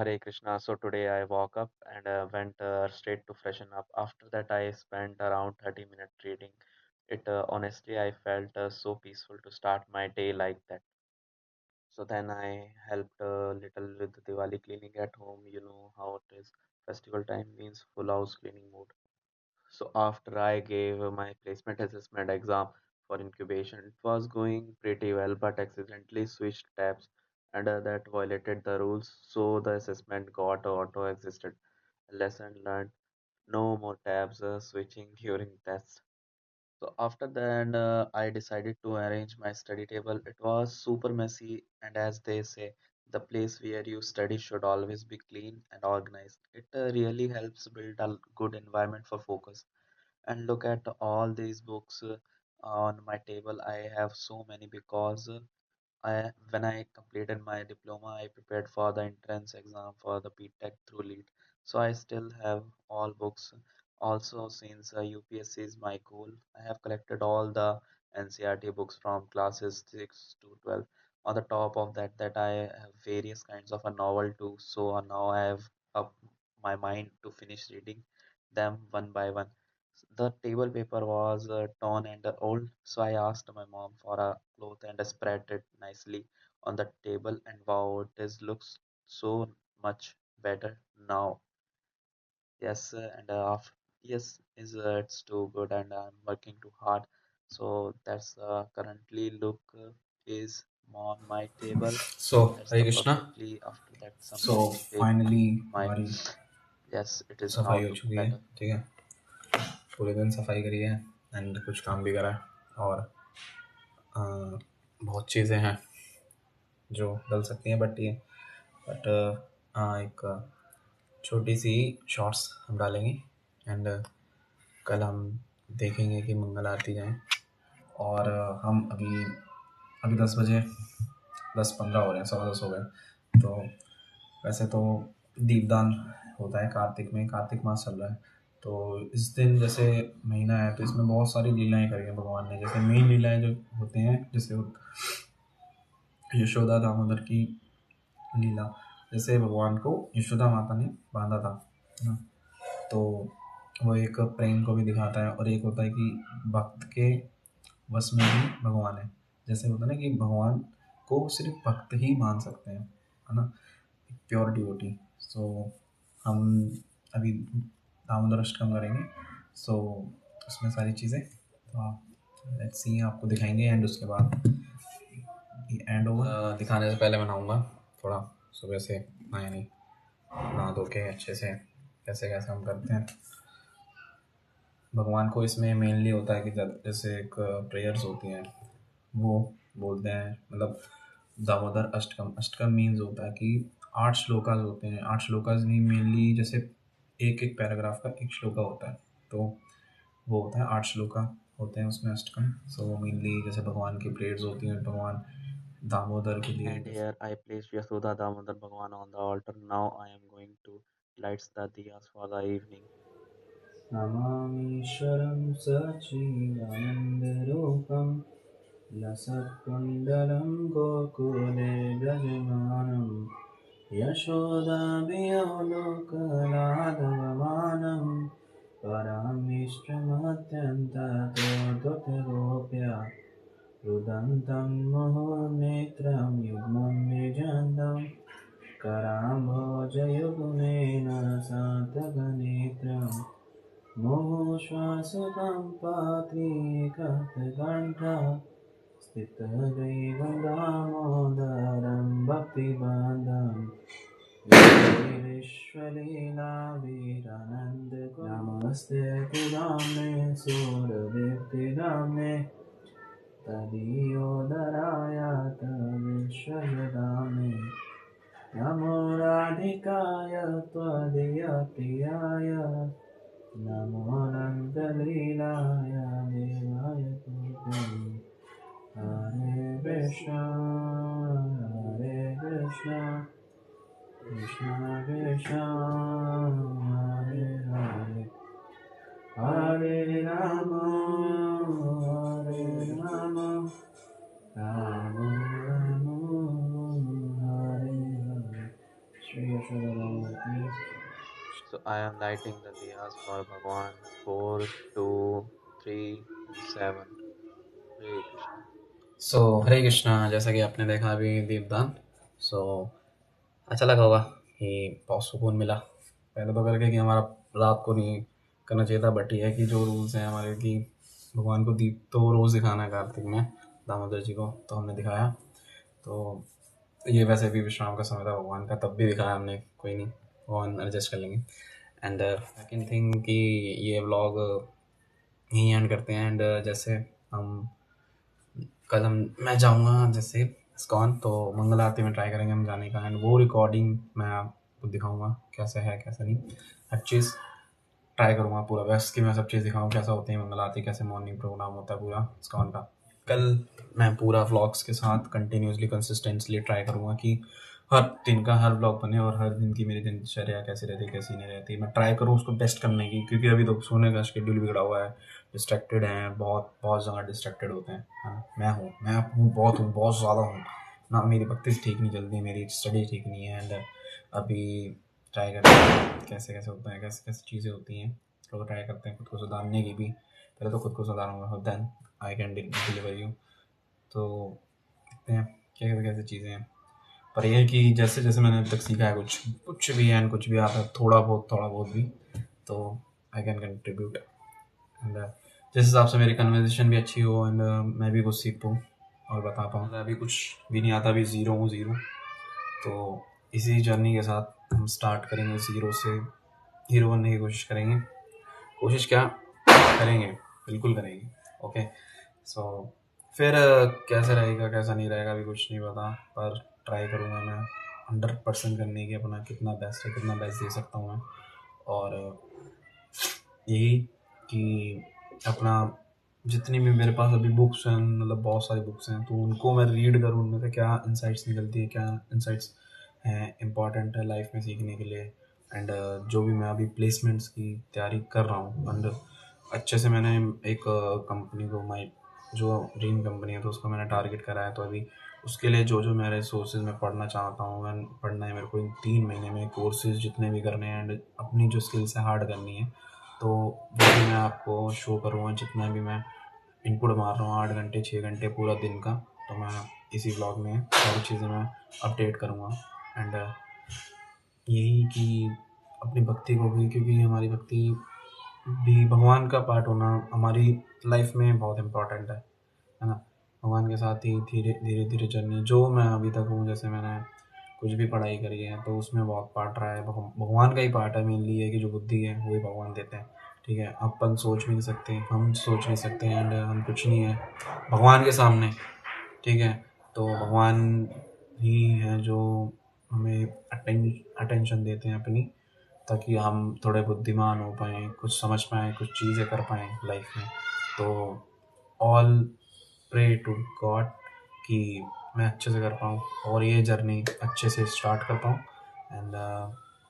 Hare Krishna. So today I woke up and went straight to freshen up. After that, I spent around 30 minutes reading. It honestly, I felt so peaceful to start my day like that. So then I helped a little with the Diwali cleaning at home. You know how it is. Festival time means full house cleaning mode. So after I gave my placement assessment exam for incubation, it was going pretty well, but accidentally switched tabs and that violated the rules. So the assessment got auto existed. Lesson learned: no more tabs switching during tests. So after that, I decided to arrange my study table. It was super messy, and as they say, the place where you study should always be clean and organized. It really helps build a good environment for focus. And look at all these books on my table. I have so many because when I completed my diploma, I prepared for the entrance exam for the BTech through LEAD. So I still have all books. Also, since UPSC is my goal, I have collected all the NCRT books from classes 6 to 12. On the top of that, I have various kinds of a novel too. So now I have up my mind to finish reading them one by one. The table paper was torn and old, so I asked my mom for a cloth and spread it nicely on the table. And wow, it is looks so much better now. Yes, yes, is it's too good, and I'm working too hard. So that's currently look is on my table. So, That's Hare the Krishna. perfectly after that So, something big. Finally My हमारी yes, it is now सफाई हो look चुकी है. better. ठीक है. पूरे दिन सफाई करी है एंड कुछ काम भी करा है और अ, बहुत चीज़ें हैं जो डल सकती हैं बट एक छोटी सी शॉर्ट्स हम डालेंगे एंड कल हम देखेंगे कि मंगल आरती जाएँ और हम अभी अभी 10 बजे 10:15 हो रहे हैं, 10:15 हो गए. तो वैसे तो दीपदान होता है कार्तिक में, कार्तिक मास चल रहा है. तो इस दिन जैसे महीना है तो इसमें बहुत सारी लीलाएं करी हैं भगवान ने. जैसे मेन लीलाएं जो होते हैं, जैसे यशोदा दामोदर की लीला. जैसे भगवान को यशोदा माता ने बांधा था, है ना. तो वो एक प्रेम को भी दिखाता है और एक होता है कि भक्त के बस में भी भगवान है. जैसे होता है ना कि भगवान को सिर्फ भक्त ही मान सकते हैं, है ना. Pure devotee. सो हम अभी दामोदर अष्टकम करेंगे. सो उसमें सारी चीज़ें तो आप लेट्स सी आपको दिखाएंगे एंड उसके बाद एंड ओवर. दिखाने से पहले मैं नहाऊंगा थोड़ा. सुबह से नहाया नहीं, नहा धो के अच्छे से कैसे कैसे हम करते हैं. भगवान को इसमें मेनली होता है कि जैसे एक प्रेयर्स होती हैं वो बोलते हैं, मतलब दामोदर अष्टकम. अष्टकम मीन्स होता है कि 8 श्लोकाज होते हैं. 8 श्लोकाज नहीं, मेनली जैसे एक एक पैराग्राफ का एक श्लोका होता है. तो वो होता है 8 श्लोका होते हैं उसमें अष्टकम. सो मेनली जैसे भगवान की प्रेयर्स होती हैं भगवान दामोदर के लिए. And here I placed Yasodha Damodar Bhagwan on the altar. Now I am going to light the diyas for the evening. नमामीश्वरं सच्चिदानन्दरूपं लसत्कुण्डलं गोकुले व्रजमानं यशोदाभियोलोकलाघवमानं परमिष्टमत्यन्ततोऽद्भुतगोप्या रुदन्तं मुहुर्नेत्रं युग्मं निजन्तं कराम्भोजयुग्मेन सातगनेत्रम् मोश्वासकं पात्रीकण्ठा स्थितदैवं दामोदरं भक्तिबान्धं वीरेश्वलीलावीरानन्दको नमस्ते नाम्ने सूरवीर्तिनाम्ने तदीयोदराय तविश्वजदाम्ने नमो राधिकाय त्वदीयप्रियाय नमो नन्दलीलाय देवाय तुभ्यं. हरे Krishna Krishna Krishna Hare Hare Hare Ram Ram Ram Hare Hare. Shri So I am lighting the diyas for Bhagwan. 4, 2, 3, and 7. Hare Krishna. सो हरे कृष्णा, जैसा कि आपने देखा अभी दीपदान, सो अच्छा लगा होगा कि बहुत सुकून मिला। पहले तो करके कि हमारा रात को नहीं करना चाहिए था, बट ये है कि जो रूल्स हैं हमारे कि भगवान को दीप तो रोज़ दिखाना है कार्तिक में दामोदर जी को, तो हमने दिखाया। तो ये वैसे भी विश्राम का समय था भगवान का, तब भी दिखाया हमने, कोई नहीं, भगवान एडजस्ट कर लेंगे। एंड सेकेंड थिंग कि ये व्लॉग यहीं एंड करते हैं। एंड जैसे हम कल मैं जाऊँगा जैसे इस्कॉन, तो मंगल आरती में ट्राई करेंगे हम जाने का, एंड वो रिकॉर्डिंग मैं आपको दिखाऊंगा कैसे है कैसे नहीं, हर चीज़ ट्राई करूँगा पूरा बेस्ट कि मैं सब चीज़ दिखाऊँ कैसा होती है मंगल आरती, कैसे मॉर्निंग प्रोग्राम होता है पूरा इस्कॉन का। कल मैं पूरा व्लॉग्स के साथ कंटिन्यूसली कंसिस्टेंटली ट्राई करूँगा कि हर दिन का हर व्लॉग बने, और हर दिन की मेरी दिनचर्या कैसी रहती है कैसी नहीं रहती, मैं ट्राई करूँ उसको बेस्ट करने की, क्योंकि अभी तो सोने का शेड्यूल बिगड़ा हुआ है, डिस्ट्रैक्टेड हैं, बहुत बहुत ज़्यादा डिस्ट्रैक्टेड होते हैं, है ना। मैं बहुत ज़्यादा हूँ ना, मेरी प्रैक्टिस ठीक नहीं चलती, मेरी स्टडी ठीक नहीं है। एंड अभी ट्राई करते हैं कैसे कैसे होता है, कैसे कैसे चीज़ें होती हैं, तो ट्राई करते हैं खुद को सुधारने की भी। पहले तो खुद को सुधारूंगा, then I can deliver you. तो देखते हैं क्या कैसे कैसे चीज़ें हैं, पर यह है कि जैसे जैसे मैंने अब तक सीखा है कुछ कुछ भी है, कुछ भी आता है थोड़ा बहुत भी, तो आई कैन कंट्रीब्यूट। एंड जिस हिसाब से मेरी कन्वर्सेशन भी अच्छी हो, एंड मैं भी कुछ सीख पाऊँ और बता पाऊँ। अभी कुछ भी नहीं आता, अभी ज़ीरो, तो इसी जर्नी के साथ हम स्टार्ट करेंगे, ज़ीरो से हीरो बनने की कोशिश करेंगे। कोशिश क्या करेंगे, बिल्कुल करेंगे। ओके, सो फिर कैसा रहेगा कैसा नहीं रहेगा अभी कुछ नहीं पता, पर ट्राई करूँगा मैं 100% करने की, अपना कितना बेस्ट है कितना बेस्ट दे सकता हूँ मैं। और यही कि अपना जितनी भी मेरे पास अभी बुक्स हैं, मतलब बहुत सारी बुक्स हैं, तो उनको मैं रीड करूँ, उनमें से क्या इंसाइट्स निकलती है, क्या इंसाइट्स हैं इम्पॉर्टेंट है लाइफ में सीखने के लिए। एंड जो भी मैं अभी प्लेसमेंट्स की तैयारी कर रहा हूँ, एंड अच्छे से मैंने एक कंपनी को, माई जो ड्रीम कंपनी है, तो उसको मैंने टारगेट करा है। तो अभी उसके लिए जो जो मेरे सोर्सेज में पढ़ना चाहता हूँ, मैं पढ़ना है मेरे को इन 3 महीने में, कोर्सेज जितने भी करने हैं, एंड अपनी जो स्किल्स है हार्ड करनी है, तो वो भी मैं आपको शो करूँगा। जितना भी मैं इनपुट मार रहा हूँ 8 घंटे 6 घंटे पूरा दिन का, तो मैं इसी ब्लॉग में सारी चीज़ें मैं अपडेट करूँगा। एंड यही कि अपनी भक्ति को भी, क्योंकि हमारी भक्ति भी भगवान का पार्ट होना हमारी लाइफ में बहुत इम्पोर्टेंट है ना। भगवान के साथ ही धीरे धीरे धीरे जर्नी जो मैं अभी तक हूँ, जैसे मैंने कुछ भी पढ़ाई करी है तो उसमें बहुत पार्ट रहा है, भगवान का ही पार्ट है मेनली, है कि जो बुद्धि है वही भगवान देते हैं। ठीक है, अपन सोच भी नहीं सकते, हम सोच नहीं सकते, एंड हम कुछ नहीं है भगवान के सामने। ठीक है, तो भगवान ही हैं जो हमें अटेंशन देते हैं अपनी, ताकि हम थोड़े बुद्धिमान हो पाएँ, कुछ समझ पाएँ, कुछ चीज़ें कर पाएँ लाइफ में। तो ऑल प्रे टू गॉड कि मैं अच्छे से कर पाऊँ और ये जर्नी अच्छे से स्टार्ट कर पाऊँ। And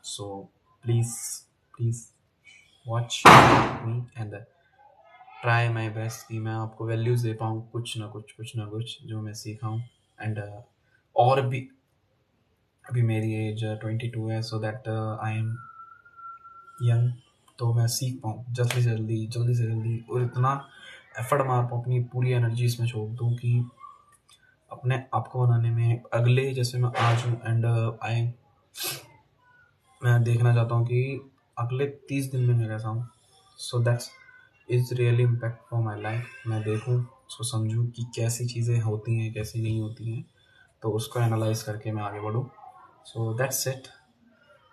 so please please watch me and try my best कि मैं आपको वैल्यूज़ दे पाऊँ, कुछ ना कुछ जो मैं सीखा हूँ। एंड और भी अभी मेरी एज 22 है, so that I am young, तो मैं सीख पाऊँ जल्दी से जल्दी, और इतना एफर्ट मार पाऊँ, अपनी पूरी एनर्जी इसमें छोड़ दूँ कि अपने आप को बनाने में, अगले जैसे मैं आज हूँ, एंड मैं देखना चाहता हूँ कि अगले 30 दिन में मैं कैसा हूँ। So that's is really impact for my life. मैं देखूँ, उसको समझूँ कि कैसी चीज़ें होती हैं कैसी नहीं होती हैं, तो उसको एनालाइज करके मैं आगे बढ़ूँ। So that's it.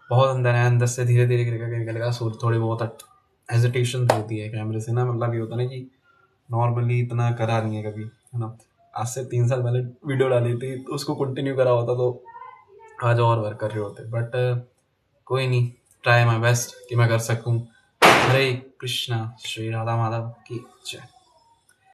बहुत अंदर है, अंदर से धीरे धीरे निकलेगा सूर, थोड़ी बहुत हेजिटेशन होती है कैमरे से ना, मतलब ये होता ना कि नॉर्मली इतना करा नहीं है कभी, है ना। आज से 3 साल पहले वीडियो डाली थी तो उसको कंटिन्यू करा होता तो आज और वर्क कर रहे होते, बट कोई नहीं, ट्राई माई बेस्ट कि मैं कर सकूँ। हरे कृष्णा, श्री राधा माधव की जय।